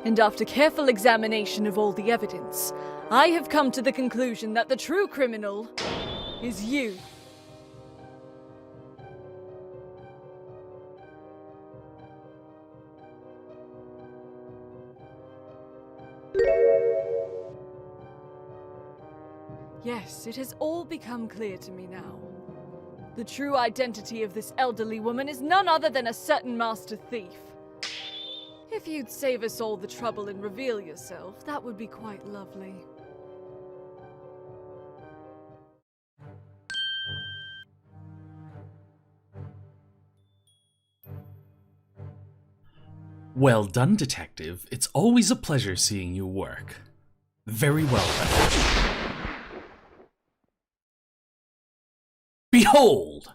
And after careful examination of all the evidence, I have come to the conclusion that the true criminal is you. Yes, it has all become clear to me now. The true identity of this elderly woman is none other than a certain master thief. If you'd save us all the trouble and reveal yourself, that would be quite lovely. Well done, Detective. It's always a pleasure seeing you work. Very well done. Behold!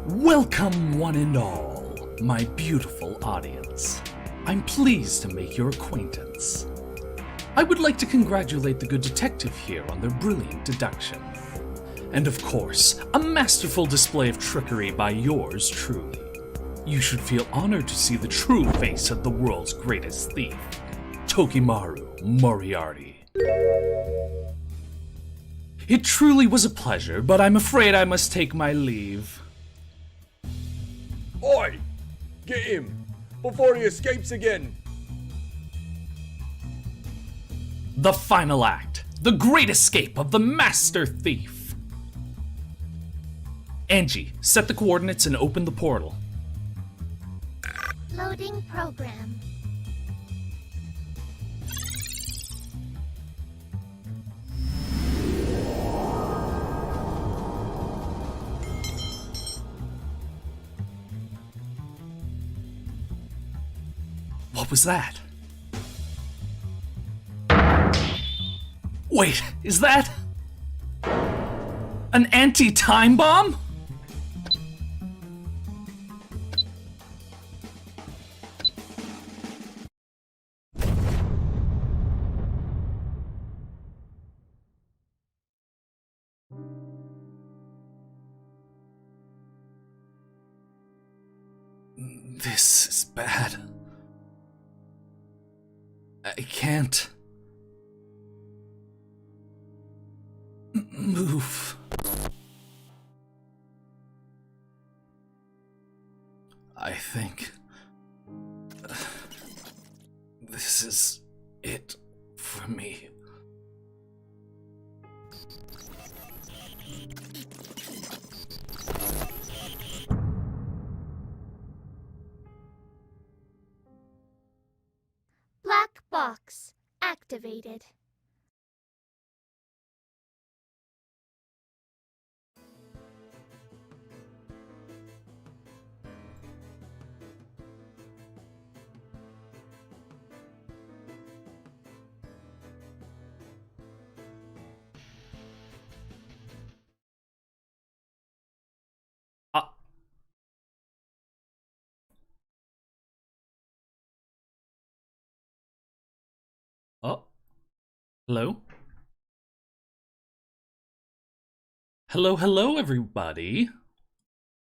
Welcome, one and all, my beautiful audience. I'm pleased to make your acquaintance. I would like to congratulate the good detective here on their brilliant deduction. And of course, a masterful display of trickery by yours truly. You should feel honored to see the true face of the world's greatest thief, Toki Moriarty. It truly was a pleasure, but I'm afraid I must take my leave. Oi! Get him! Before he escapes again! The final act, the great escape of the master thief. Angie, set the coordinates and open the portal. Loading program. What was that? Wait, is that an anti-time bomb? This is bad. I can't move. I think this is it for me. Black box activated. Oh, hello? Hello, everybody.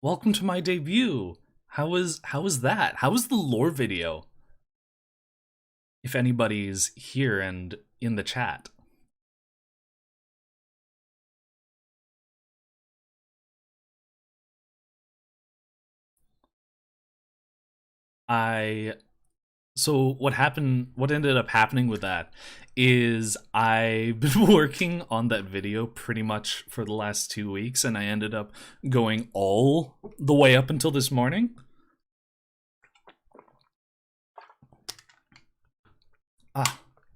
Welcome to my debut. How was that? How was the lore video? If anybody's here and in the chat. So what ended up happening with that is I've been working on that video pretty much for the last 2 weeks, and I ended up going all the way up until this morning.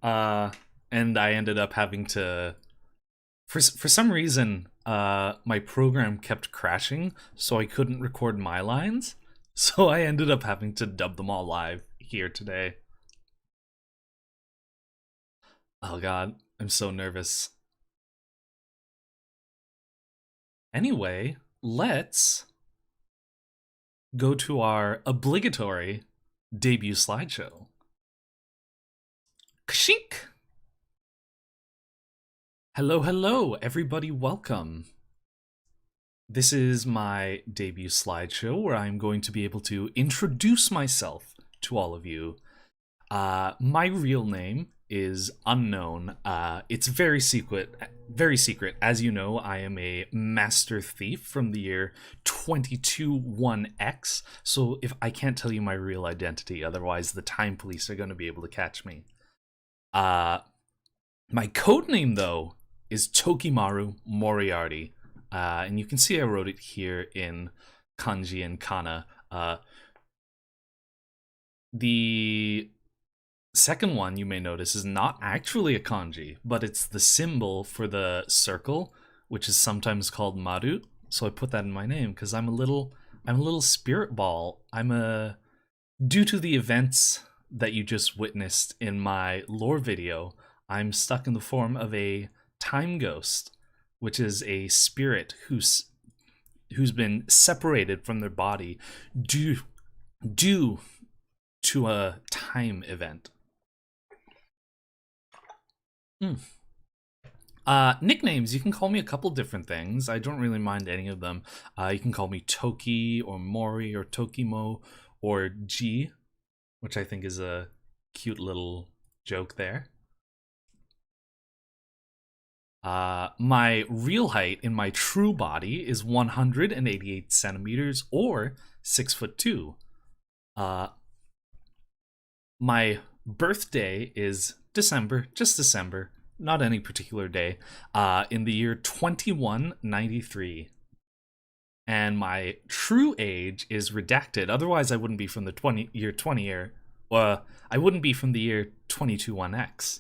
And I ended up having to, for some reason, my program kept crashing, so I couldn't record my lines. So I ended up having to dub them all live here today. Oh god, I'm so nervous. Anyway, let's go to our obligatory debut slideshow. Kshink! Hello, everybody, welcome. this is my debut slideshow where I'm going to be able to introduce myself to all of you. My real name is unknown. It's very secret. Very secret. As you know, I am a master thief from the year 221X. So if I can't tell you my real identity, otherwise the time police are going to be able to catch me. My code name though is Tokimaru Moriarty. And you can see I wrote it here in kanji and kana. The second one you may notice is not actually a kanji, but it's the symbol for the circle, which is sometimes called maru. So I put that in my name because I'm a little spirit ball. Due to the events that you just witnessed in my lore video, I'm stuck in the form of a time ghost, which is a spirit who's been separated from their body due to a time event. Nicknames, you can call me a couple different things. I don't really mind any of them. You can call me Toki or Mori or Tokimo or G, which I think is a cute little joke there. My real height in my true body is 188 centimeters or 6'2". My birthday is December, just December, not any particular day, in the year 2193. And my true age is redacted. Otherwise, I wouldn't be from the year. I wouldn't be from the year 221X.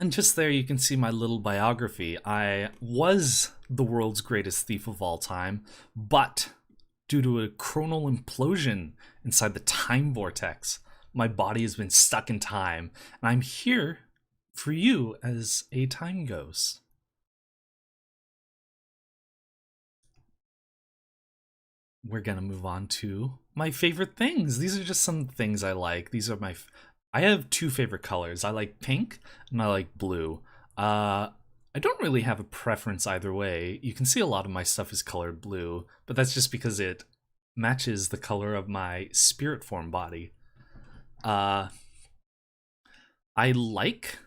And just there you can see my little biography. I was the world's greatest thief of all time, but due to a chronal implosion inside the time vortex, my body has been stuck in time, and I'm here for you as a time ghost. We're gonna move on to my favorite things. These are just some things I like. These are I have two favorite colors. I like pink and I like blue. I don't really have a preference either way. You can see a lot of my stuff is colored blue, but that's just because it matches the color of my spirit form body. I like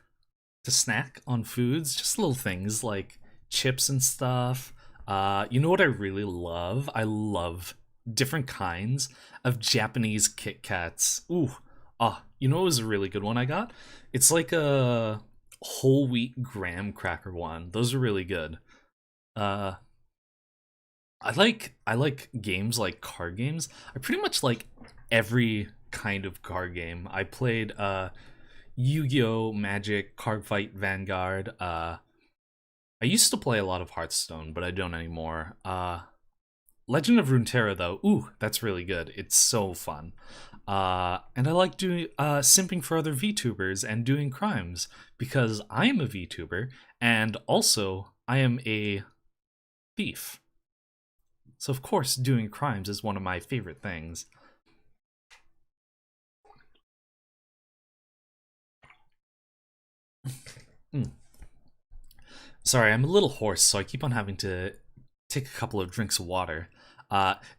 to snack on foods, just little things like chips and stuff. You know what I really love? I love different kinds of Japanese Kit Kats. Ooh. You know what was a really good one I got? It's like a whole wheat graham cracker one. Those are really good. I like games like card games. I pretty much like every kind of card game. I played Yu-Gi-Oh, Magic, Card Fight, Vanguard. I used to play a lot of Hearthstone, but I don't anymore. Legend of Runeterra though, ooh, that's really good. It's so fun. And I like doing simping for other VTubers and doing crimes because I am a VTuber and also I am a thief. So of course doing crimes is one of my favorite things. Sorry, I'm a little hoarse, so I keep on having to take a couple of drinks of water.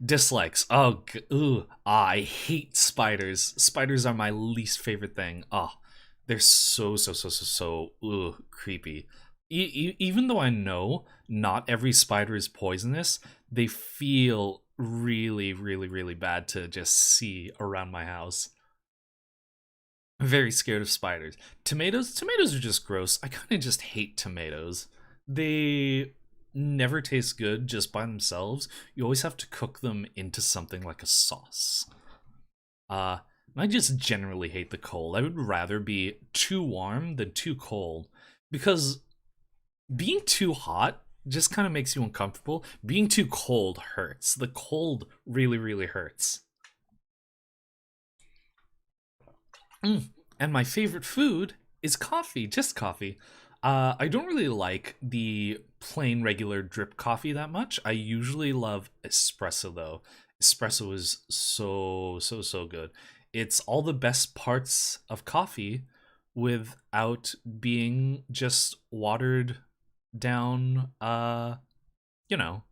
Dislikes. I hate spiders. Spiders are my least favorite thing. They're so creepy. Even though I know not every spider is poisonous, they feel really bad to just see around my house. I'm very scared of spiders. Tomatoes are just gross. I kind of just hate tomatoes. They never taste good just by themselves. You always have to cook them into something like a sauce. I just generally hate the cold. I would rather be too warm than too cold, because being too hot just kind of makes you uncomfortable. Being too cold hurts. The cold really hurts. And my favorite food is coffee, just coffee. I don't really like the plain regular drip coffee that much. I usually love espresso though. Espresso is so good. It's all the best parts of coffee without being just watered down you know,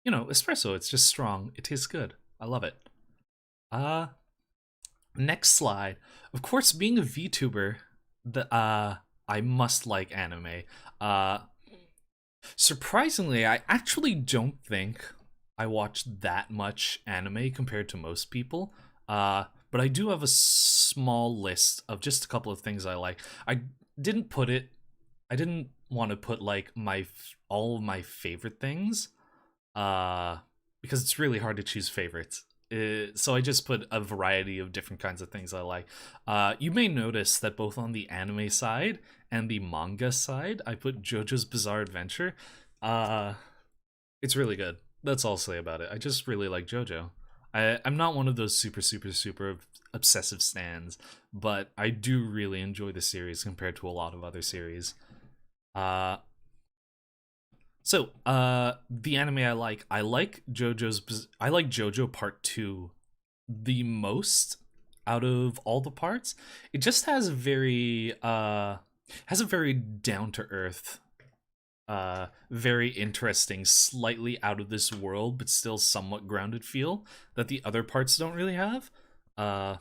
espresso. It's just strong. It tastes good. I love it. Next slide. Of course, being a VTuber, I must like anime. Surprisingly, I actually don't think I watch that much anime compared to most people. But I do have a small list of just a couple of things I like. Didn't put it. I didn't want to put like all of my favorite things, because it's really hard to choose favorites. So I just put a variety of different kinds of things I like. You may notice that both on the anime side and the manga side, I put JoJo's Bizarre Adventure. It's really good. That's all I'll say about it. I just really like JoJo. I'm not one of those super obsessive stans, but I do really enjoy the series compared to a lot of other series. So, the anime I like JoJo Part 2 the most out of all the parts. It just has a very down to earth, very interesting, slightly out of this world but still somewhat grounded feel that the other parts don't really have. I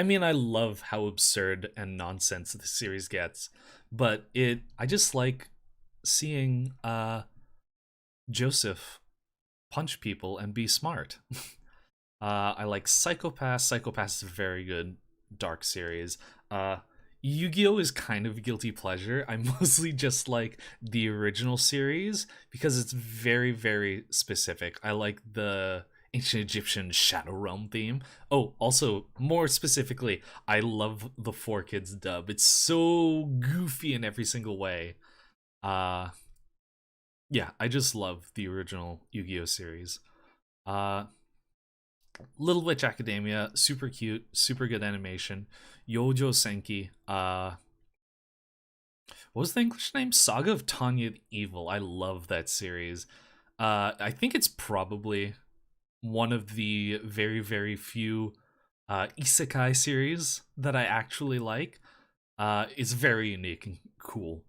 mean, I love how absurd and nonsense the series gets, but I just like seeing Joseph punch people and be smart. I like Psychopass. Psychopass is a very good dark series. Yu-Gi-Oh! Is kind of a guilty pleasure. I mostly just like the original series because it's very, very specific. I like the ancient Egyptian Shadow Realm theme. Oh, also, more specifically, I love the 4Kids dub. It's so goofy in every single way. Yeah, I just love the original Yu-Gi-Oh! Series. Little Witch Academia, super cute, super good animation. Yojo Senki, what was the English name? Saga of Tanya the Evil. I love that series. I think it's probably one of the very, very few isekai series that I actually like. It's very unique and cool.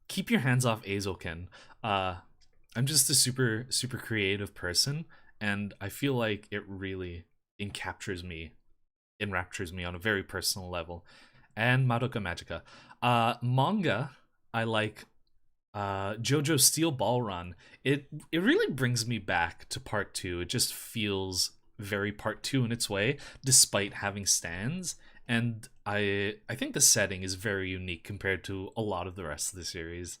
Keep your hands off Azoken. I'm just a super creative person, and I feel like it really enraptures me on a very personal level. And Madoka Magica. Manga, I like JoJo Steel Ball Run. It really brings me back to part 2. It just feels very part 2 in its way, despite having stands. And I think the setting is very unique compared to a lot of the rest of the series.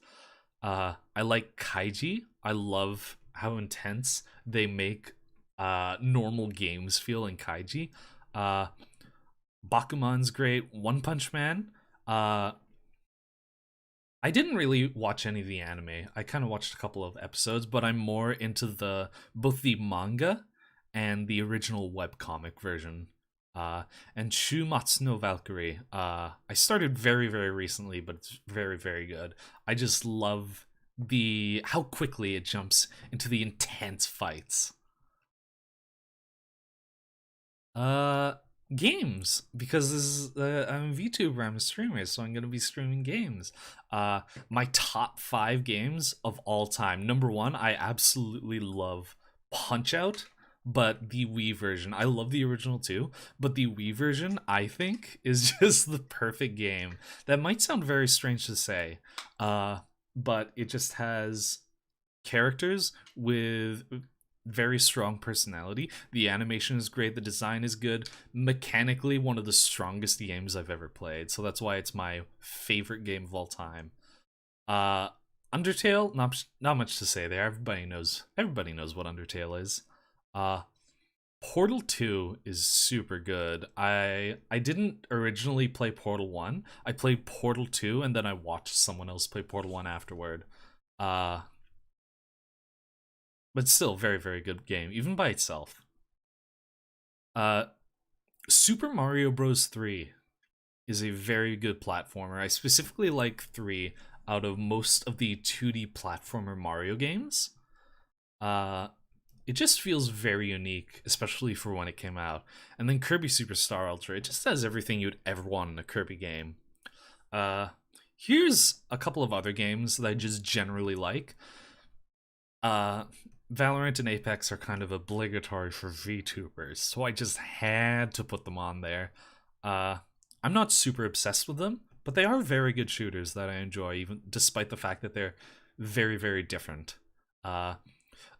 I like Kaiji. I love how intense they make normal games feel in Kaiji. Bakuman's great. One Punch Man. I didn't really watch any of the anime. I kind of watched a couple of episodes, but I'm more into both the manga and the original webcomic version. And Shumatsu no Valkyrie. I started very, very recently, but it's very, very good. I just love how quickly it jumps into the intense fights. Games, because I'm a VTuber, I'm a streamer, so I'm gonna be streaming games. My top 5 games of all time. Number 1, I absolutely love Punch Out, but the Wii version. I love the original too, but the Wii version, I think, is just the perfect game. That might sound very strange to say, but it just has characters with very strong personality. The animation is great, the design is good. Mechanically, one of the strongest games I've ever played, so that's why it's my favorite game of all time. Undertale, not much to say there. Everybody knows what Undertale is. Portal 2 is super good. I didn't originally play Portal 1. I played Portal 2 and then I watched someone else play Portal 1 afterward. But still, very, very good game, even by itself. Super Mario Bros. 3 is a very good platformer. I specifically like 3 out of most of the 2D platformer Mario games. it just feels very unique, especially for when it came out. And then Kirby Superstar Ultra, it just has everything you'd ever want in a Kirby game. Here's a couple of other games that I just generally like. Valorant and Apex are kind of obligatory for VTubers, so I just had to put them on there. I'm not super obsessed with them, but they are very good shooters that I enjoy, even despite the fact that they're very, very different. I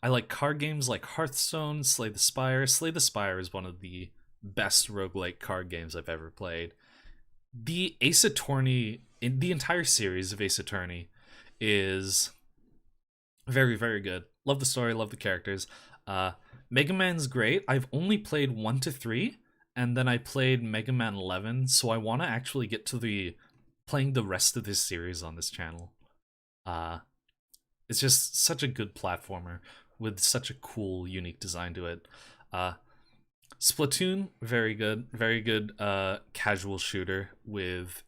like card games like Hearthstone, Slay the Spire. Slay the Spire is one of the best roguelike card games I've ever played. The Ace Attorney, in the entire series of Ace Attorney, is very, very good. Love the story, love the characters. Mega Man's great. I've only played 1 to 3, and then I played Mega Man 11, so I want to actually get to playing the rest of this series on this channel. It's just such a good platformer with such a cool, unique design to it. Splatoon, very good casual shooter with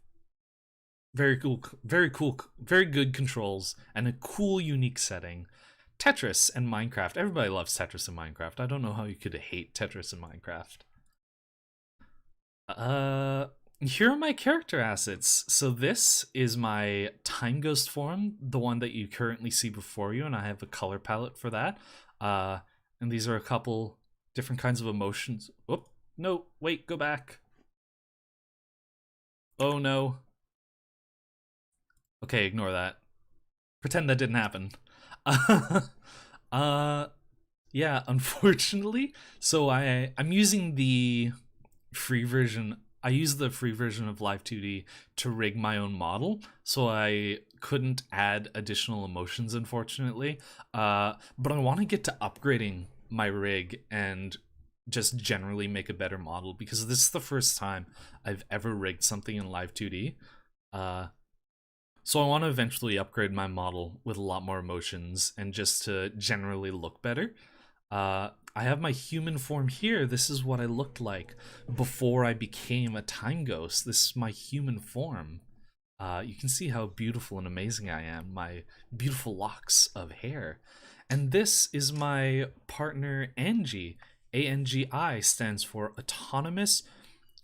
very good controls and a cool, unique setting. Tetris and Minecraft. Everybody loves Tetris and Minecraft. I don't know how you could hate Tetris and Minecraft. Here are my character assets. So this is my Time Ghost form, the one that you currently see before you, and I have a color palette for that. And these are a couple different kinds of emotions. Oh, no, wait, go back. Oh no. Okay, ignore that. Pretend that didn't happen. Yeah, unfortunately. So I'm using the free version. I use the free version of Live 2D to rig my own model, so I couldn't add additional emotions, unfortunately. But I want to get to upgrading my rig and just generally make a better model, because this is the first time I've ever rigged something in Live 2D. So I want to eventually upgrade my model with a lot more emotions and just to generally look better. I have my human form here. This is what I looked like before I became a time ghost. This is my human form. You can see how beautiful and amazing I am. My beautiful locks of hair. And this is my partner, Angie. ANGI stands for Autonomous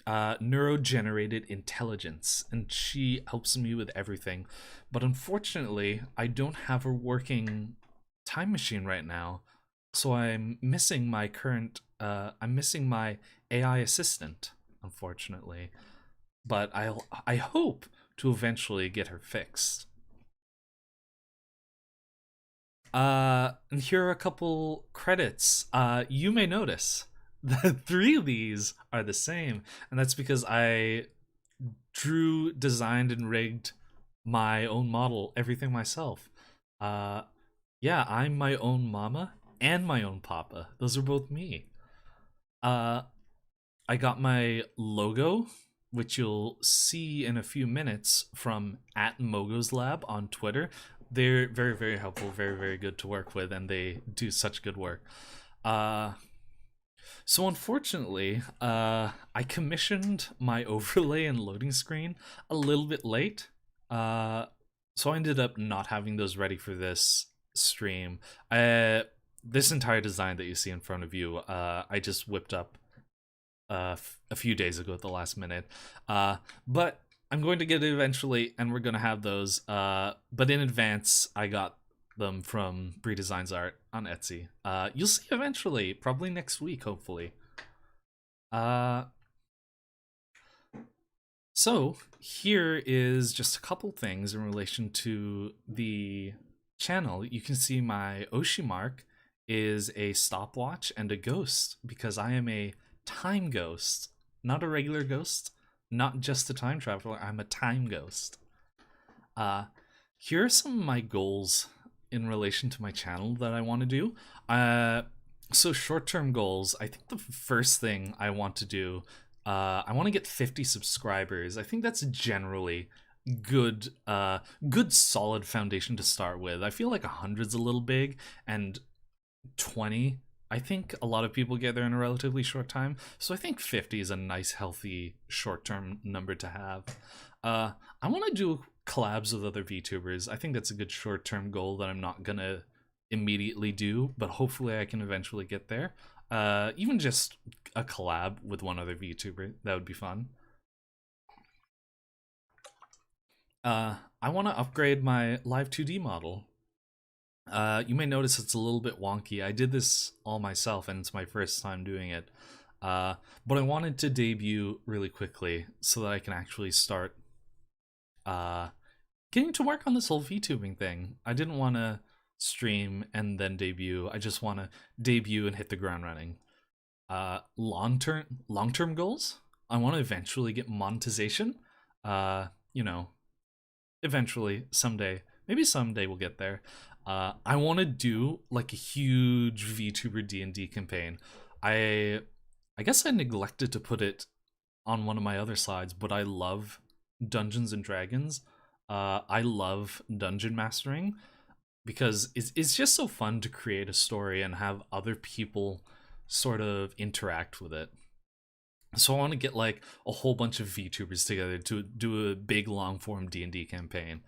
Neurogenerated Intelligence, and she helps me with everything. But unfortunately, I don't have a working time machine right now, so I'm missing my I'm missing my AI assistant, unfortunately. But I hope to eventually get her fixed. And here are a couple credits. You may notice that 3 of these are the same, and that's because I drew, designed, and rigged my own model, everything myself. Yeah, I'm my own mama and my own papa. Those are both me. I got my logo, which you'll see in a few minutes, from @MogosLab on Twitter. They're very, very helpful, very, very good to work with, and they do such good work. So unfortunately, I commissioned my overlay and loading screen a little bit late. So I ended up not having those ready for this stream. This entire design that you see in front of you, I just whipped up a few days ago at the last minute. But I'm going to get it eventually, and we're going to have those. But in advance, I got them from Bree Designs Art on Etsy. You'll see eventually, probably next week, hopefully. So here is just a couple things in relation to the channel. You can see my Oshi mark is a stopwatch and a ghost, because I am a time ghost, not a regular ghost, not just a time traveler. I'm a time ghost. Here are some of my goals in relation to my channel that I want to do. So short-term goals, I think the first thing I want to do, I want to get 50 subscribers. I think that's generally good solid foundation to start with. I feel like 100's a little big, and 20, I think a lot of people get there in a relatively short time. So I think 50 is a nice, healthy, short-term number to have. I want to do collabs with other VTubers. I think that's a good short-term goal that I'm not gonna immediately do, but hopefully I can eventually get there. Even just a collab with one other VTuber, that would be fun. I want to upgrade my live 2D model. You may notice it's a little bit wonky. I did this all myself, and it's my first time doing it. But I wanted to debut really quickly so that I can actually start getting to work on this whole VTubing thing. I didn't want to stream and then debut. I just want to debut and hit the ground running. Long-term goals? I want to eventually get monetization. You know, eventually, someday. Maybe someday we'll get there. I want to do like a huge VTuber D&D campaign. I guess I neglected to put it on one of my other slides, but I love Dungeons and Dragons. I love dungeon mastering because it's just so fun to create a story and have other people sort of interact with it. So I want to get like a whole bunch of VTubers together to do a big long form D&D campaign.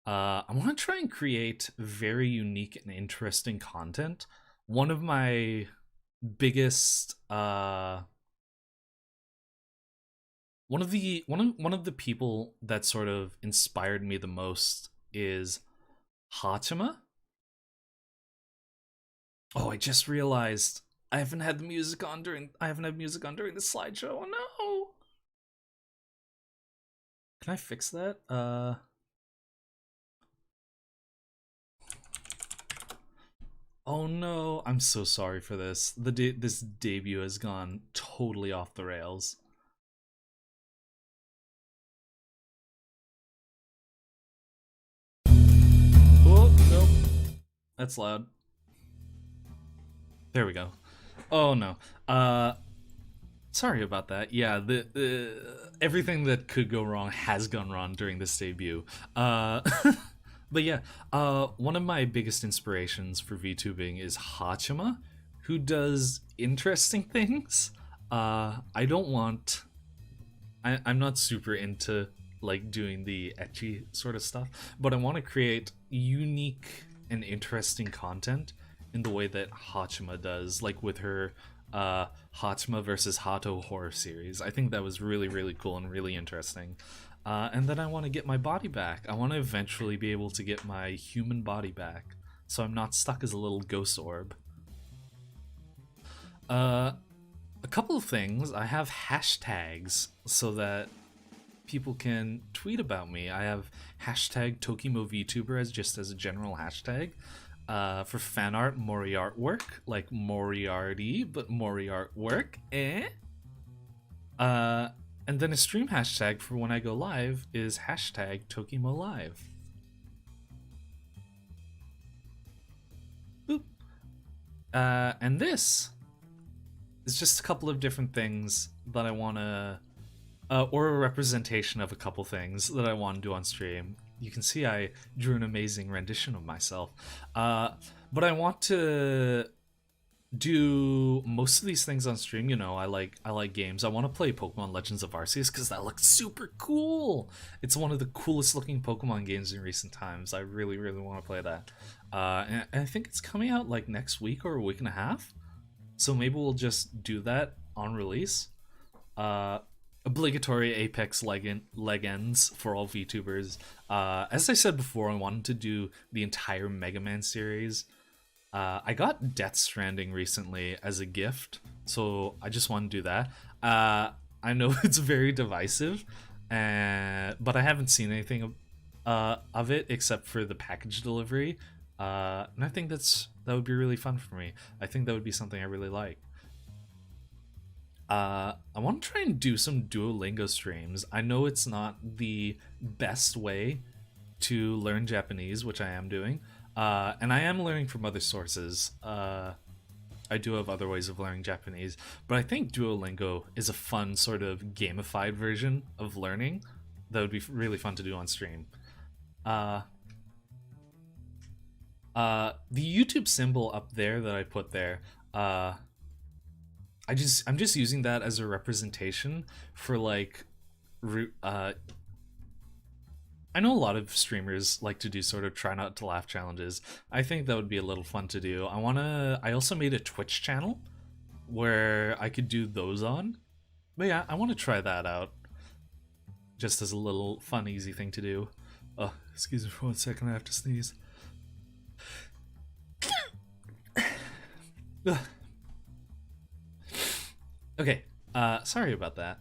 I want to try and create very unique and interesting content. One of my biggest one of the people that sort of inspired me the most is Hatima. Oh, I just realized I haven't had music on during the slideshow. Oh no. Can I fix that? Oh no, I'm so sorry for this. This debut has gone totally off the rails. Oh, nope. That's loud. There we go. Oh no. Sorry about that. Yeah, the everything that could go wrong has gone wrong during this debut. But yeah, one of my biggest inspirations for VTubing is Hachima, who does interesting things. I'm not super into like doing the ecchi sort of stuff, but I want to create unique and interesting content in the way that Hachima does, like with her Hachima versus Hato horror series. I think that was really, really cool and really interesting. And then I want to get my body back. I want to eventually be able to get my human body back, so I'm not stuck as a little ghost orb. A couple of things. I have hashtags so that people can tweet about me. I have hashtag TokiMoVTuber as a general hashtag. For fan art, Mori artwork, like Moriarty, but Mori artwork, and then a stream hashtag for when I go live is hashtag TokiMoLive. Boop. And this is just a couple of different things that I want to, or a representation of a couple things that I want to do on stream. You can see I drew an amazing rendition of myself. But I want to do most of these things on stream. You know, I like games. I want to play Pokemon Legends of Arceus because that looks super cool. It's one of the coolest looking Pokemon games in recent times. I really, really want to play that. And I think it's coming out like next week or a week and a half. So maybe we'll just do that on release. Obligatory Apex Legends for all VTubers. As I said before, I wanted to do the entire Mega Man series. I got Death Stranding recently as a gift, so I just want to do that. I know it's very divisive, but I haven't seen anything of it except for the package delivery, and I think that would be really fun for me. I think that would be something I really like. I want to try and do some Duolingo streams. I know it's not the best way to learn Japanese, which I am doing, and I am learning from other sources. I do have other ways of learning Japanese, but I think Duolingo is a fun sort of gamified version of learning that would be really fun to do on stream. The YouTube symbol up there that I put there, I'm just using that as a representation for like I know a lot of streamers like to do sort of try not to laugh challenges. I think that would be a little fun to do. I also made a Twitch channel where I could do those on. But yeah, I want to try that out. Just as a little fun, easy thing to do. Excuse me for 1 second, I have to sneeze. Okay, sorry about that.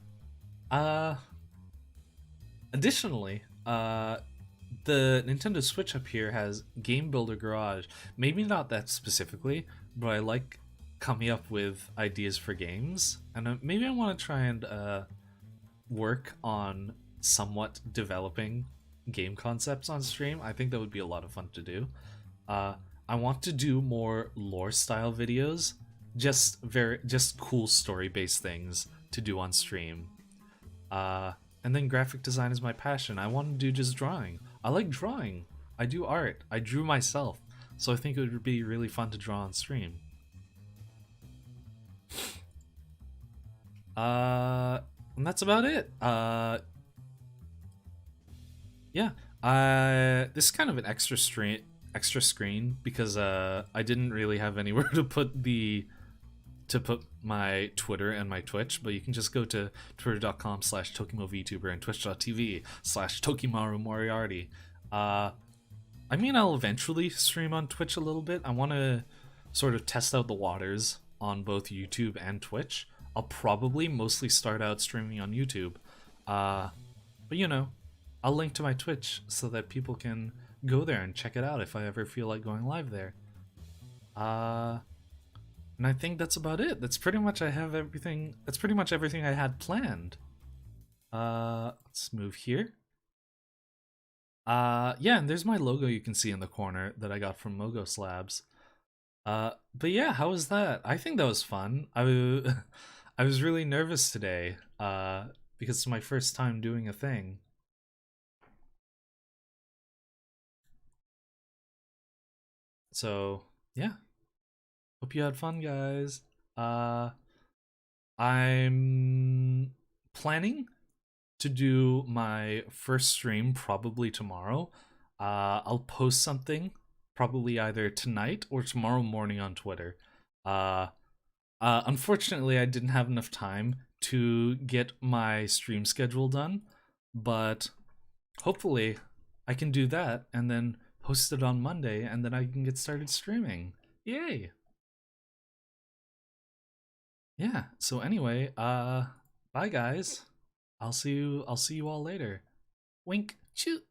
Additionally, the Nintendo Switch up here has Game Builder Garage. Maybe not that specifically, but I like coming up with ideas for games. And maybe I want to try and work on somewhat developing game concepts on stream. I think that would be a lot of fun to do. I want to do more lore style videos, just cool story based things to do on stream. And then graphic design is my passion. I want to do just drawing. I like drawing. I do art. I drew myself, so I think it would be really fun to draw on stream. And that's about it. Yeah. This is kind of an extra screen because I didn't really have anywhere to put my Twitter and my Twitch, but you can just go to twitter.com/TokiMoVtuber and twitch.tv/TokimaruMoriarty. I mean, I'll eventually stream on Twitch a little bit. I want to sort of test out the waters on both YouTube and Twitch. I'll probably mostly start out streaming on YouTube. But you know, I'll link to my Twitch so that people can go there and check it out if I ever feel like going live there. And I think that's about it. That's pretty much everything I had planned. Let's move here. Yeah, and there's my logo you can see in the corner that I got from Mogo Slabs. But yeah, how was that? I think that was fun. I was really nervous today, because it's my first time doing a thing. So, yeah. Hope you had fun, guys. I'm planning to do my first stream probably tomorrow. I'll post something probably either tonight or tomorrow morning on Twitter. Unfortunately, I didn't have enough time to get my stream schedule done, but hopefully I can do that and then post it on Monday, and then I can get started streaming. Yay! Yeah, so anyway, bye guys. I'll see you all later. Wink. Choo.